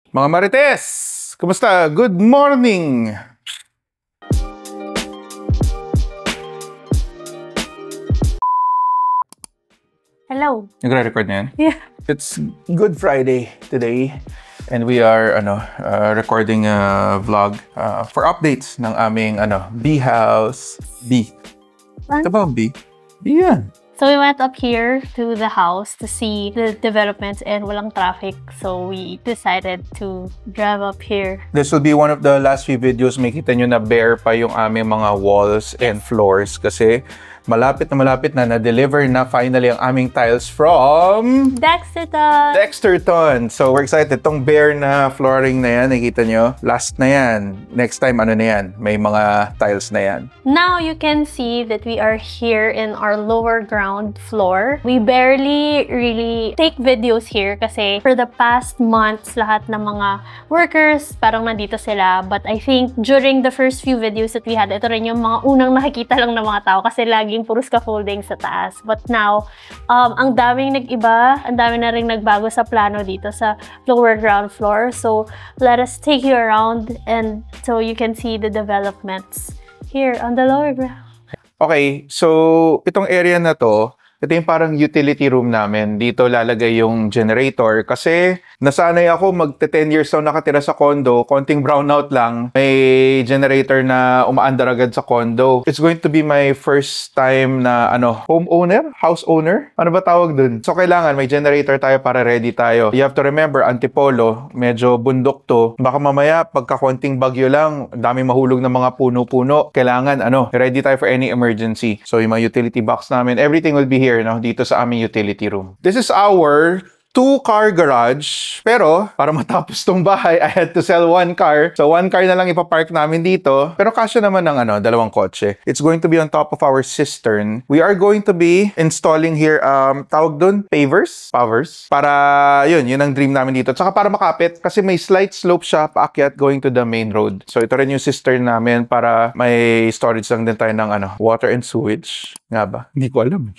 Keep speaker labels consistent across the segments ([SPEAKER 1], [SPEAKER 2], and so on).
[SPEAKER 1] Mga Marites, kumusta? Good morning!
[SPEAKER 2] Hello.
[SPEAKER 1] Nagre-record na yan?
[SPEAKER 2] Yeah.
[SPEAKER 1] It's Good Friday today and we are recording a vlog for updates ng aming bee house. Bee. Ito ba ang bee? Bee yan.
[SPEAKER 2] So we went up here to the house to see the developments and walang traffic. So we decided to drive up here.
[SPEAKER 1] This will be one of the last few videos. Makita nyo na bare pa yung aming mga walls and floors kasi malapit na na-deliver na finally ang aming tiles from Dexterton. So we're excited. Itong bare na flooring na yan, nakita nyo, last na yan. Next time, ano na yan? May mga tiles na yan.
[SPEAKER 2] Now you can see that we are here in our lower ground floor. We barely really take videos here kasi for the past months, lahat ng mga workers, parang nandito sila. But I think during the first few videos that we had, ito rin yung mga unang nakikita lang ng mga tao kasi laging puro scaffolding sa taas. But now, ang daming nag-iba, ang dami na rin nagbago sa plano dito sa lower ground floor. So, let us take you around and so you can see the developments here on the lower ground.
[SPEAKER 1] Okay, so itong area na to, ito yung parang utility room namin. Dito lalagay yung generator kasi nasanay ako magte-10 years na nakatira sa condo, konting brownout lang, may generator na umaandar agad sa condo. It's going to be my first time na homeowner? House owner? Ano ba tawag dun? So kailangan may generator tayo para ready tayo. You have to remember, Antipolo, medyo bundok to. Baka mamaya pagka konting bagyo lang, dami mahulog ng mga puno-puno. Kailangan ready tayo for any emergency. So yung mga utility box namin, everything will be here dito sa aming utility room. This is our 2-car garage. Pero, para matapos tong bahay, I had to sell 1 car. So, 1 car na lang ipapark namin dito. Pero kasya naman ng 2 kotse. It's going to be on top of our cistern. We are going to be installing here, tawag dun, pavers? Para, yun ang dream namin dito. Tsaka para makapit, kasi may slight slope siya paakyat going to the main road. So, ito rin yung cistern namin para may storage lang din tayo ng water and sewage. Nga ba? Hindi ko alam.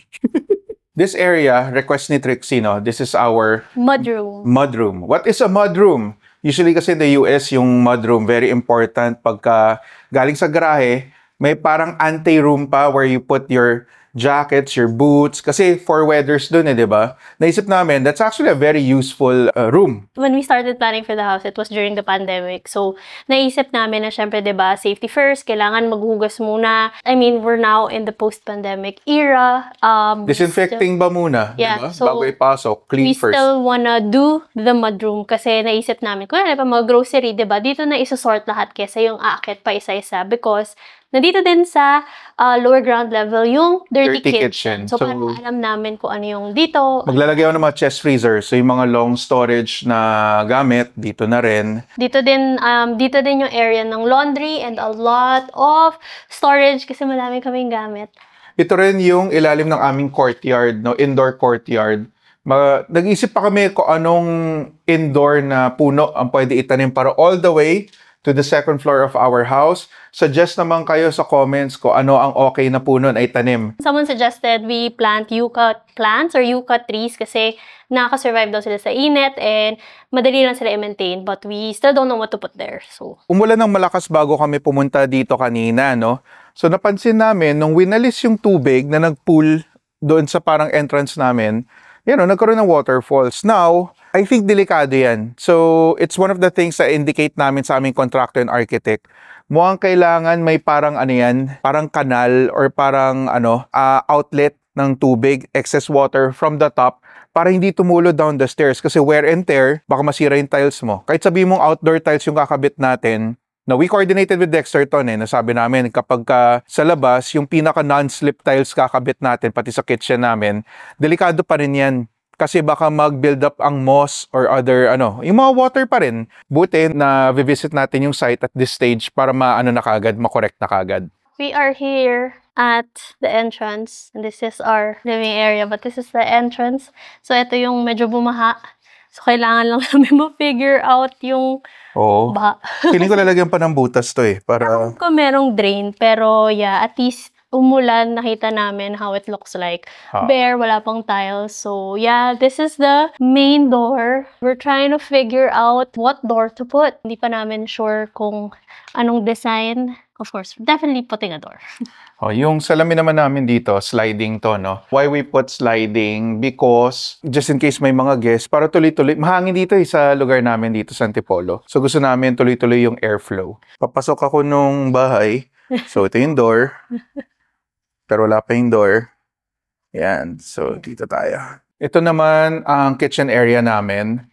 [SPEAKER 1] This area, request ni Trixie, this is our
[SPEAKER 2] Mudroom.
[SPEAKER 1] Mudroom. What is a mudroom? Usually kasi in the US, yung mudroom, very important. Pagka galing sa garahe, may parang ante-room pa where you put your jackets, your boots. Kasi for weathers dun di ba? Naisip namin, that's actually a very useful room.
[SPEAKER 2] When we started planning for the house, it was during the pandemic. So, naisip namin na syempre, di ba, safety first, kailangan maghugas muna. I mean, we're now in the post-pandemic era.
[SPEAKER 1] Disinfecting ba muna?
[SPEAKER 2] Yeah,
[SPEAKER 1] diba?
[SPEAKER 2] so
[SPEAKER 1] bago ipasok, clean first.
[SPEAKER 2] We still wanna do the mudroom kasi naisip namin, kung ano pa mga grocery, di ba, dito na isusort lahat kesa yung aakit pa isa-isa because nandito din sa lower ground level yung dirty kitchen. So, parang alam namin kung ano yung dito.
[SPEAKER 1] Maglalagay ako ng mga chest freezer. So, yung mga long storage na gamit, dito na rin.
[SPEAKER 2] Dito din yung area ng laundry and a lot of storage kasi marami kaming gamit.
[SPEAKER 1] Ito rin yung ilalim ng aming courtyard, indoor courtyard. Nag-isip pa kami kung anong indoor na puno ang pwede itanim para all the way to the second floor of our house. Suggest naman kayo sa comments kung ano ang okay na puno na itanim.
[SPEAKER 2] Someone suggested we plant yucca plants or yucca trees kasi nakaka-survive daw sila sa init and madali lang sila i-maintain but we still don't know what to put there. So,
[SPEAKER 1] umulan ng malakas bago kami pumunta dito kanina, So napansin namin nung winalis yung tubig na nag-pool doon sa parang entrance namin, nagkaroon ng waterfalls. Now, I think delikado yan. So, it's one of the things na indicate namin sa aming contractor and architect. Mukhang kailangan may parang parang kanal or parang outlet ng tubig, excess water from the top para hindi tumulo down the stairs. Kasi wear and tear, baka masira yung tiles mo. Kahit sabihin mong outdoor tiles yung kakabit natin, na we coordinated with Dexterton nasabi namin kapag sa labas, yung pinaka non-slip tiles kakabit natin, pati sa kitchen namin, delikado pa rin yan. Kasi baka mag-build up ang moss or other, yung mga water pa rin. Buti na visit natin yung site at this stage para ma-correct na kagad.
[SPEAKER 2] We are here at the entrance. And this is our living area, but this is the entrance. So, ito yung medyo bumaha. So, kailangan lang namin ma-figure out yung baha.
[SPEAKER 1] Feeling ko lalagyan pa ng butas to para...
[SPEAKER 2] Kung merong drain, pero yeah, at least umulan, nakita namin how it looks like. Bare, wala pang tiles. So, yeah, this is the main door. We're trying to figure out what door to put. Hindi pa namin sure kung anong design. Of course, definitely putting a door.
[SPEAKER 1] Yung salamin naman namin dito, sliding to, no? Why we put sliding? Because, just in case may mga guests, para tuloy-tuloy, mahangin dito sa lugar namin dito sa Antipolo. So, gusto namin tuloy-tuloy yung airflow. Papasok ako nung bahay. So, ito yung door. Pero wala pa yung door. Yan. So, dito tayo. Ito naman ang kitchen area namin.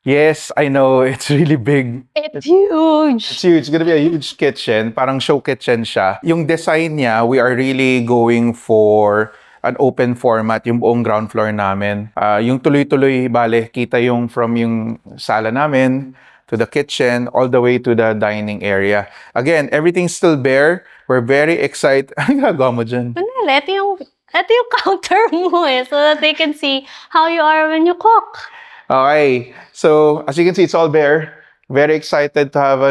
[SPEAKER 1] Yes, I know, it's really big.
[SPEAKER 2] It's huge!
[SPEAKER 1] It's huge. It's gonna be a huge kitchen. Parang show kitchen siya. Yung design niya, we are really going for an open format, yung buong ground floor namin. Yung tuloy-tuloy, bale, kita yung from yung sala namin to the kitchen, all the way to the dining area. Again, everything's still bare. We're very excited. Ano gagawa mo dyan?
[SPEAKER 2] Ito yung counter mo so that they can see how you are when you cook.
[SPEAKER 1] Okay, so as you can see, it's all bare. Very excited to have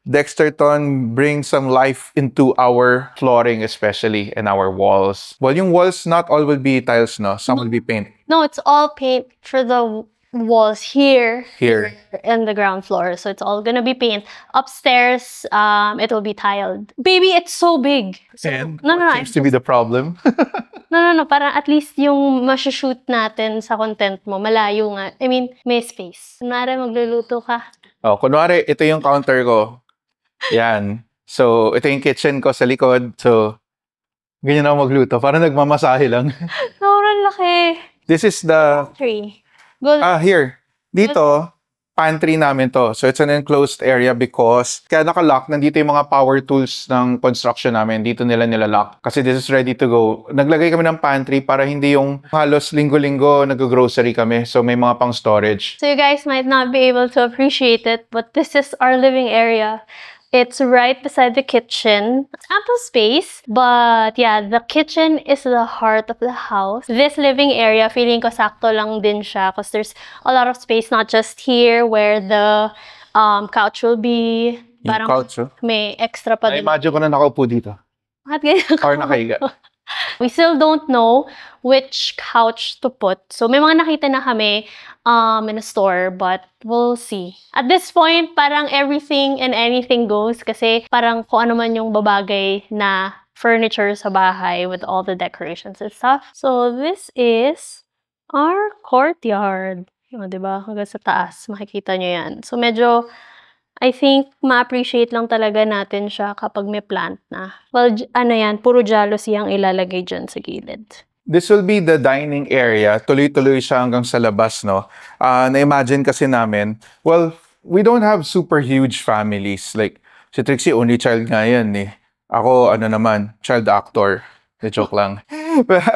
[SPEAKER 1] Dexter Ton bring some life into our flooring, especially in our walls. Well, yung walls, not all will be tiles, no? Some will be paint.
[SPEAKER 2] No, it's all paint for the walls here in the ground floor. So it's all gonna be paint. Upstairs, it will be tiled. Baby, it's so big. So,
[SPEAKER 1] And
[SPEAKER 2] no,
[SPEAKER 1] seems to be the problem.
[SPEAKER 2] No. Parang at least yung masushoot natin sa content mo, malayo nga. I mean, may space. Kunwari, magluluto ka.
[SPEAKER 1] Kunwari, ito yung counter ko. Yan. So, ito yung kitchen ko sa likod. So, ganyan ako magluto. Parang nagmamasahe lang.
[SPEAKER 2] Sobrang laki.
[SPEAKER 1] This is the...
[SPEAKER 2] Tree.
[SPEAKER 1] Here. Dito, pantry namin to. So, it's an enclosed area because kaya naka-lock, nandito yung mga power tools ng construction namin. Dito nila nilalock. Kasi this is ready to go. Naglagay kami ng pantry para hindi yung halos linggo-linggo nag-grocery kami. So, may mga pang storage.
[SPEAKER 2] So, you guys might not be able to appreciate it, but this is our living area. It's right beside the kitchen. It's ample space, but yeah, the kitchen is the heart of the house. This living area, feeling ko sakto lang din siya because there's a lot of space, not just here where the couch will be.
[SPEAKER 1] Yung couch,
[SPEAKER 2] may extra pa din.
[SPEAKER 1] Na-imagine ko na nakaupo dito.
[SPEAKER 2] Bakit ganyan?
[SPEAKER 1] Or nakahiga.
[SPEAKER 2] We still don't know which couch to put. So, may mga nakita na kami in a store, but we'll see. At this point, parang everything and anything goes kasi parang kung ano man yung babagay na furniture sa bahay with all the decorations and stuff. So, this is our courtyard. Diba? Hanggang sa taas, makikita nyo yan. So, medyo... I think ma-appreciate lang talaga natin siya kapag may plant na. Well, puro jealousy ang ilalagay dyan sa gilid.
[SPEAKER 1] This will be the dining area. Tuloy-tuloy siya hanggang sa labas, no? Na-imagine kasi namin, well, we don't have super huge families. Like, si Trixie, only child nga yan, eh. Ako, child actor. Joke lang.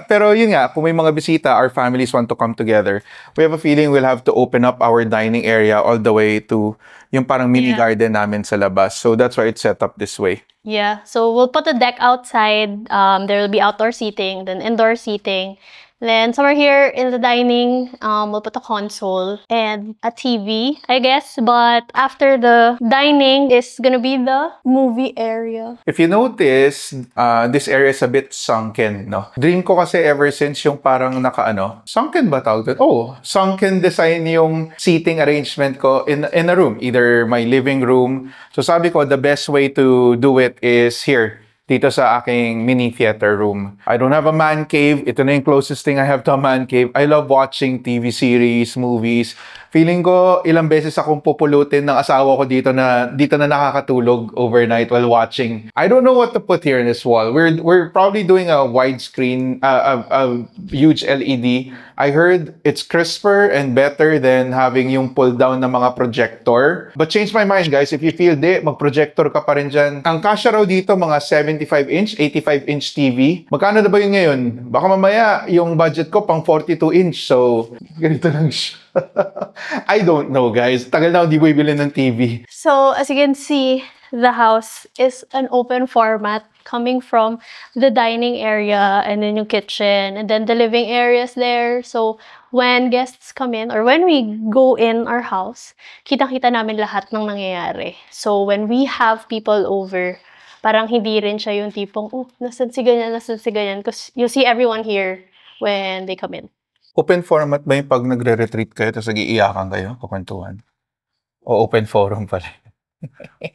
[SPEAKER 1] Pero yun nga, kung may mga bisita, our families want to come together, we have a feeling we'll have to open up our dining area all the way to yung parang mini garden namin sa labas. So that's why it's set up this way.
[SPEAKER 2] Yeah, so we'll put a deck outside. There will be outdoor seating, then indoor seating. Then somewhere here in the dining, we'll put a console and a TV, I guess. But after the dining is gonna be the movie area.
[SPEAKER 1] If you notice, this area is a bit sunken, no? Dream ko kasi ever since yung parang sunken ba tawag? Sunken design yung seating arrangement ko in a room, either my living room. So sabi ko, the best way to do it is here. Dito sa aking mini theater room. I don't have a man cave. Ito na yung closest thing I have to a man cave. I love watching TV series, movies. Feeling ko ilang beses akong pupulutin ng asawa ko dito na nakakatulog overnight while watching. I don't know what to put here in this wall. We're probably doing a widescreen, a huge LED. I heard it's crisper and better than having yung pull down na mga projector. But change my mind, guys. If you feel mag-projector ka pa rin dyan. Ang kasya raw dito mga 75-inch, 85-inch TV. Magkano na ba yun ngayon? Baka mamaya yung budget ko pang 42-inch. So, ganito lang siya. I don't know, guys. Tagal na hindi bibili ng TV.
[SPEAKER 2] So, as you can see, the house is an open format coming from the dining area and then yung kitchen and then the living areas there. So, when guests come in or when we go in our house, kitang-kita namin lahat ng nangyayari. So, when we have people over, parang hindi rin siya yung tipong, oh, nasan si ganyan, nasan si ganyan. Because you see everyone here when they come in.
[SPEAKER 1] Open format ba yung pag nagre-retreat kayo tapos nag-iiyakan kayo, kukwentuhan? O open forum pala?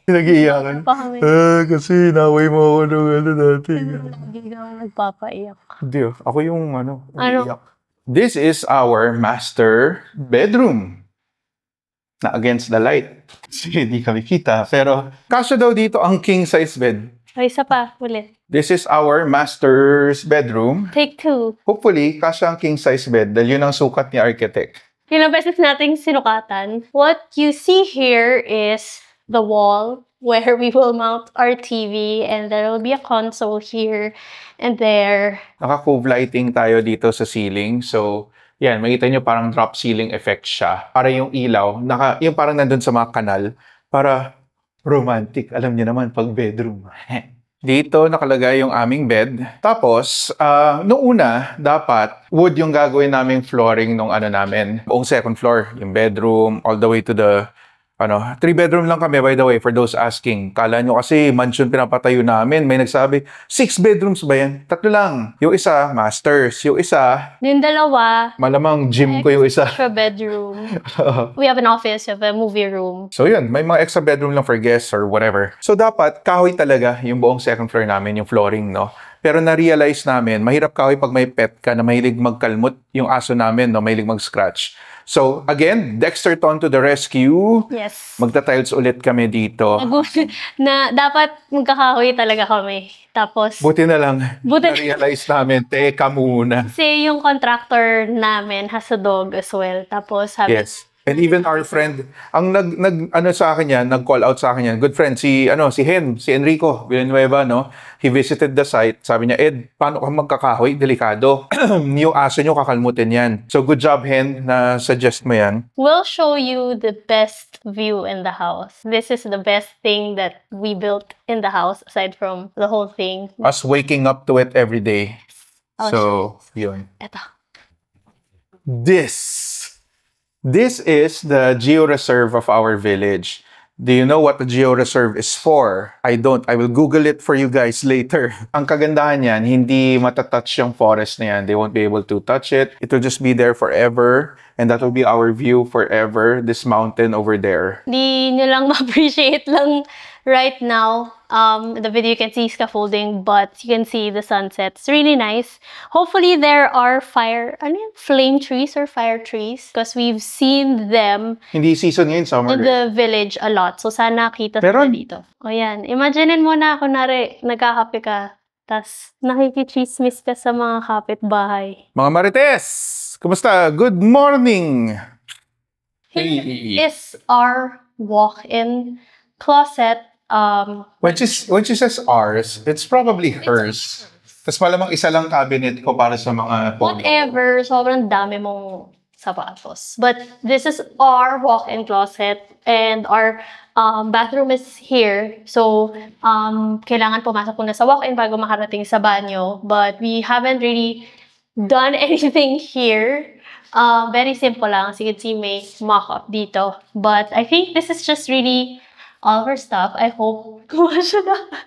[SPEAKER 1] Nag-iiyakan?
[SPEAKER 2] Pa kami.
[SPEAKER 1] Kasi naway mo ako nung dati.
[SPEAKER 2] Lagi kang nagpapaiyak.
[SPEAKER 1] Hindi ako yung
[SPEAKER 2] Ano?
[SPEAKER 1] umiiyak. This is our master bedroom. Na against the light. Kasi hindi kami kita. Pero kasya daw dito ang king size bed.
[SPEAKER 2] Ay, isa pa, ulit.
[SPEAKER 1] This is our master's bedroom.
[SPEAKER 2] Take 2.
[SPEAKER 1] Hopefully, kasya ang king size bed dahil yun ang sukat ni architect.
[SPEAKER 2] Ilang beses nating sinukatan. What you see here is the wall where we will mount our TV, and there will be a console here and there.
[SPEAKER 1] Naka-cove lighting tayo dito sa ceiling. So, yan, makita nyo parang drop ceiling effect siya. Para yung ilaw, yung parang nandun sa mga kanal, para romantic. Alam niyo naman, pag bedroom. Dito nakalagay yung aming bed. Tapos, noong una, dapat wood yung gagawin naming flooring nung namin. Buong second floor, yung bedroom, all the way to the 3-bedroom lang kami, by the way, for those asking. Kala nyo kasi mansion pinapatayo namin. May nagsabi, 6 bedrooms ba yan? 3 lang. Yung isa, masters. Yung isa,
[SPEAKER 2] Yung dalawa,
[SPEAKER 1] malamang gym ko yung isa.
[SPEAKER 2] extra bedroom. We have an office, we have a movie room.
[SPEAKER 1] So yun, may mga extra bedroom lang for guests or whatever. So dapat, kahoy talaga yung buong second floor namin, yung flooring, no? Pero na-realize namin, mahirap kahoy pag may pet ka na mahilig magkalmot yung aso namin, no? Mahilig mag-scratch. So, again, Dexter Ton to the rescue.
[SPEAKER 2] Yes.
[SPEAKER 1] Magta-tiles ulit kami dito.
[SPEAKER 2] Na dapat magkakahoy talaga kami. Tapos,
[SPEAKER 1] Buti na lang,
[SPEAKER 2] Buti-
[SPEAKER 1] na-realize namin, teka muna.
[SPEAKER 2] kasi yung contractor namin has a dog as well. Tapos, sabi,
[SPEAKER 1] Yes. And even our friend, ang sa akin yan, nag-call out sa akin yan, good friend, si Enrico Villanueva, no? He visited the site. Sabi niya, Ed, paano ka magkakahoy? Delikado. Yung aso nyo, kakalmutin yan. So, good job, Hen, na suggest mo yan.
[SPEAKER 2] we'll show you the best view in the house. This is the best thing that we built in the house, aside from the whole thing.
[SPEAKER 1] Us waking up to it every day.
[SPEAKER 2] Oh,
[SPEAKER 1] So, yun.
[SPEAKER 2] Eto.
[SPEAKER 1] This is the Geo Reserve of our village. Do you know what the Geo Reserve is for? I don't. I will Google it for you guys later. Ang kagandahan yan, hindi matatouch yung forest na yan. They won't be able to touch it. It will just be there forever. And that will be our view forever. This mountain over there.
[SPEAKER 2] Di nyo lang ma-appreciate lang right now. The video you can see scaffolding, but you can see the sunset. It's really nice. Hopefully there are flame trees or fire trees, because we've seen them
[SPEAKER 1] Hindi season ngayon, summer.
[SPEAKER 2] in the village a lot. So sana kita
[SPEAKER 1] Meron.
[SPEAKER 2] sila dito. O yan. Imaginein mo na, kunwari, nagkakape ka, tas nakikichismis ka sa mga kapitbahay.
[SPEAKER 1] Mga Marites! Kumusta? Good morning!
[SPEAKER 2] Here is our walk-in closet.
[SPEAKER 1] When she says ours, it's probably hers. Tapos malamang isa lang cabinet ko para sa mga polo.
[SPEAKER 2] Whatever, sobrang dami mong sapatos. But this is our walk-in closet, and our bathroom is here. So, kailangan pumasok muna sa walk-in bago makarating sa banyo. But we haven't really done anything here. Very simple lang. As you can see, may mock-up dito. But I think this is just really all of her stuff. I hope kumasya na.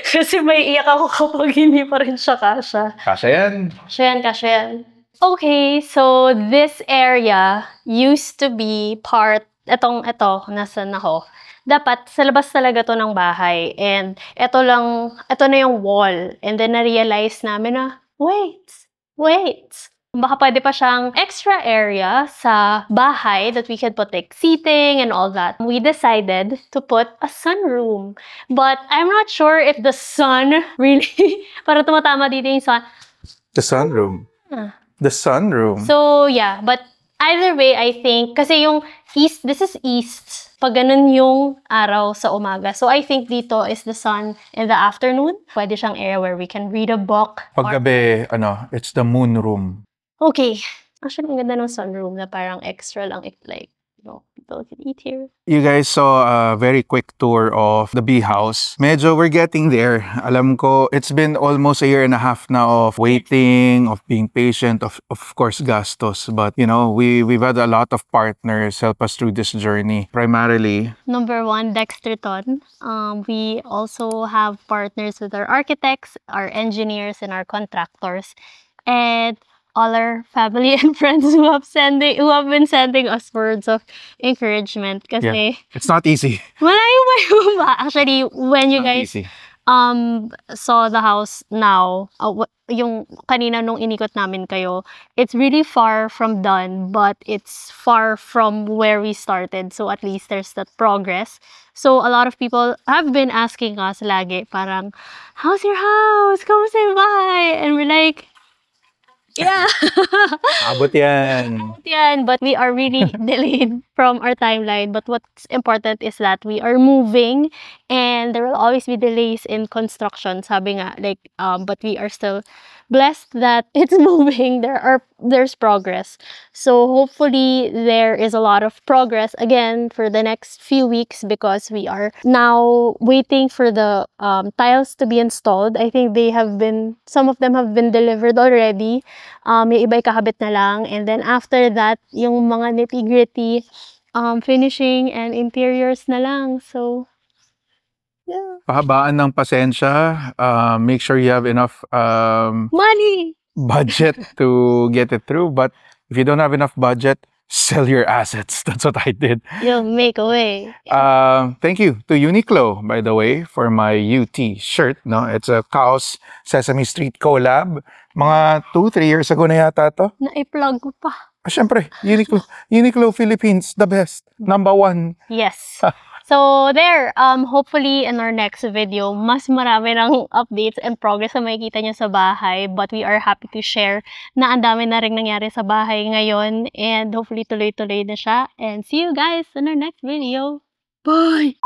[SPEAKER 2] Kasi may iyak ako kapag hindi pa rin siya kasya.
[SPEAKER 1] Kasya yan.
[SPEAKER 2] Kasya yan. Okay, so this area used to be part, ito, nasa na ako. Dapat sa labas talaga to ng bahay. And ito na yung wall. And then na-realize namin na, wait. Baka pwede pa siyang extra area sa bahay that we could put like seating and all that. We decided to put a sunroom. But I'm not sure if the sun really, para tumatama dito yung sun.
[SPEAKER 1] The sunroom. The sunroom.
[SPEAKER 2] So, yeah. But either way, I think, kasi yung east, this is east. Pag ganun yung araw sa umaga. So, I think dito is the sun in the afternoon. Pwede siyang area where we can read a book.
[SPEAKER 1] Paggabi, it's the moon room.
[SPEAKER 2] Okay. Actually, ang ganda ng sunroom na parang extra lang if like, people so we can eat here.
[SPEAKER 1] You guys saw a very quick tour of the bee house. Medyo we're getting there. Alam ko, it's been almost a year and a half now of waiting, of being patient, of course, gastos. But, you know, we've had a lot of partners help us through this journey. Primarily,
[SPEAKER 2] Number one, Dexterton. We also have partners with our architects, our engineers, and our contractors. And all our family and friends who have been sending us words of encouragement kasi
[SPEAKER 1] it's not easy.
[SPEAKER 2] malayo ba? Actually, when you
[SPEAKER 1] Not
[SPEAKER 2] guys
[SPEAKER 1] easy.
[SPEAKER 2] saw the house now, yung kanina nung inikot namin kayo, it's really far from done, but it's far from where we started. So at least there's that progress. So a lot of people have been asking us lagi, parang, how's your house? Kamusta yung bahay? And we're like, yeah.
[SPEAKER 1] Abot yan.
[SPEAKER 2] Yan, but we are really delayed from our timeline. But what's important is that we are moving and there will always be delays in construction. Sabi nga, like, but we are still blessed that it's moving. There's progress. So hopefully there is a lot of progress again for the next few weeks because we are now waiting for the tiles to be installed. I think some of them have been delivered already. May iba ikakabit na lang. And then after that, yung mga nitty-gritty finishing and interiors na lang. So, yeah.
[SPEAKER 1] Pahabaan ng pasensya. Make sure you have enough
[SPEAKER 2] Money!
[SPEAKER 1] budget to get it through. But if you don't have enough budget, sell your assets. That's what I did.
[SPEAKER 2] You'll make a way.
[SPEAKER 1] Thank you to Uniqlo, by the way, for my UT shirt. No, it's a Chaos Sesame Street collab. Mga 2-3 years ago na yata to.
[SPEAKER 2] Na-plug ko pa.
[SPEAKER 1] Syempre, Uniqlo Philippines, the best. Number 1.
[SPEAKER 2] Yes. So there, hopefully in our next video, mas marami ng updates and progress na makikita nyo sa bahay. But we are happy to share na ang dami na rin nangyari sa bahay ngayon. And hopefully tuloy-tuloy na siya. And see you guys in our next video. Bye!